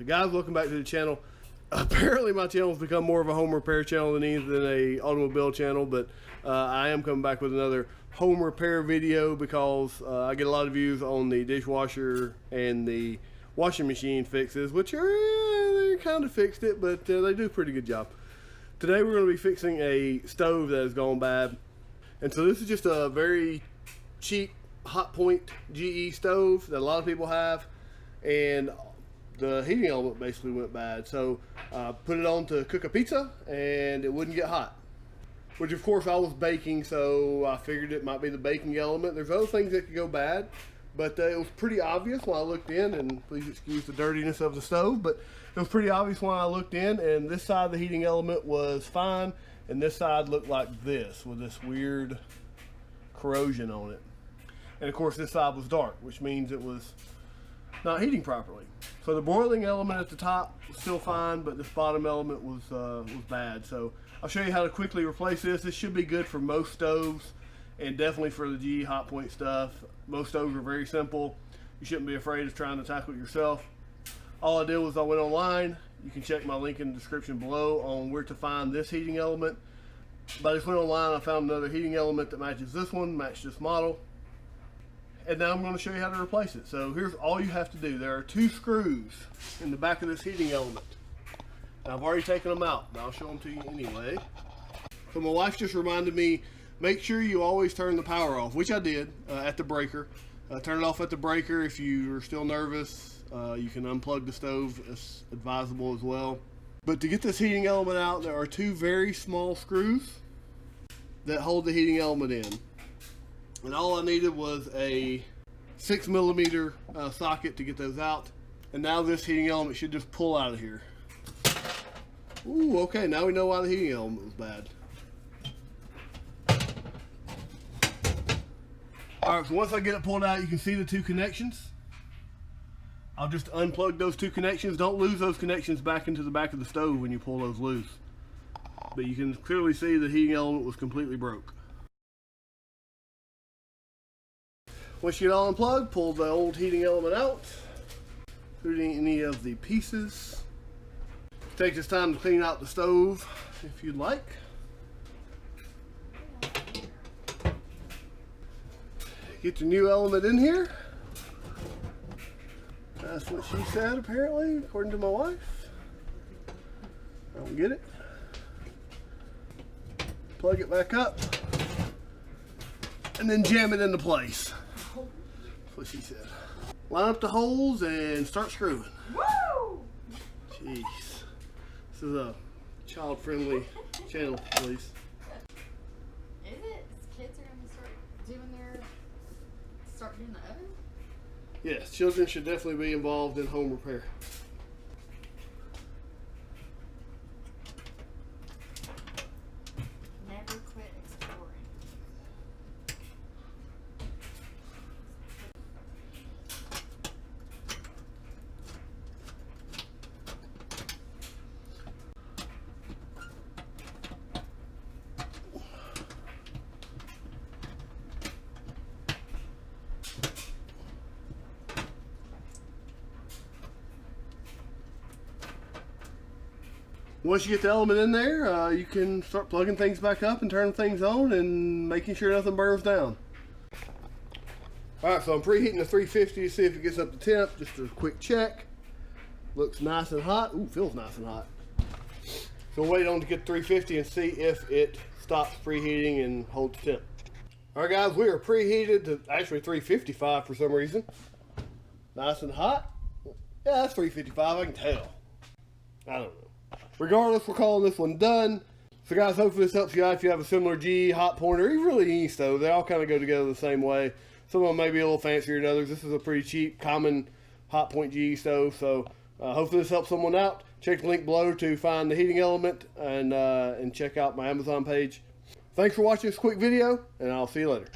Guys, welcome back to the channel. Apparently my channel has become more of a home repair channel than a automobile channel, but I am coming back with another home repair video because I get a lot of views on the dishwasher and the washing machine fixes, which are, they kind of fixed it, but they do a pretty good job. Today we're going to be fixing a stove that has gone bad. And so this is just a very cheap Hotpoint GE stove that a lot of people have, and the heating element basically went bad. So put it on to cook a pizza and it wouldn't get hot, which of course I was baking, so I figured it might be the baking element. There's other things that could go bad, but it was pretty obvious when I looked in, and please excuse the dirtiness of the stove, but it was pretty obvious when I looked in, and this side of the heating element was fine, and this side looked like this with this weird corrosion on it. And of course this side was dark, which means it was not heating properly. So the boiling element at the top was still fine, but this bottom element was bad. So I'll show you how to quickly replace this. This should be good for most stoves, and definitely for the GE Hotpoint stuff. Most stoves are very simple. You shouldn't be afraid of trying to tackle it yourself. All I did was I went online. You can check my link in the description below on where to find this heating element. But I just went online, I found another heating element that matches this one, matched this model. And now I'm going to show you how to replace it. So here's all you have to do. There are 2 screws in the back of this heating element. Now, I've already taken them out, but I'll show them to you anyway. So my wife just reminded me, make sure you always turn the power off, which I did at the breaker. Turn it off at the breaker. If you're still nervous, you can unplug the stove. It's advisable as well. But to get this heating element out, there are 2 very small screws that hold the heating element in. And all I needed was a 6mm socket to get those out. And now this heating element should just pull out of here. Ooh, okay, now we know why the heating element was bad. Alright, so once I get it pulled out, you can see the 2 connections. I'll just unplug those 2 connections. Don't lose those connections back into the back of the stove when you pull those loose. But you can clearly see the heating element was completely broke. Once you get it all unplugged, pull the old heating element out, including any of the pieces. Take this time to clean out the stove if you'd like. Get your new element in here. That's what she said, apparently, according to my wife. I don't get it. Plug it back up and then jam it into place. That's what she said. Line up the holes and start screwing. Woo! Jeez. This is a child-friendly channel, please. Is it? Kids are going to start doing the oven? Yes, children should definitely be involved in home repair. Never quit exploring. Once you get the element in there, you can start plugging things back up and turning things on and making sure nothing burns down. Alright, so I'm preheating the 350 to see if it gets up to temp. Just a quick check. Looks nice and hot. Ooh, feels nice and hot. So we'll wait on to get 350 and see if it stops preheating and holds temp. Alright guys, we are preheated to actually 355 for some reason. Nice and hot. Yeah, that's 355, I can tell. I don't know. Regardless, we're calling this one done. So guys, hopefully this helps you out if you have a similar GE Hotpoint or even really any stove. They all kind of go together the same way. Some of them may be a little fancier than others. This is a pretty cheap, common Hotpoint GE stove. So hopefully this helps someone out. Check the link below to find the heating element and check out my Amazon page. Thanks for watching this quick video, and I'll see you later.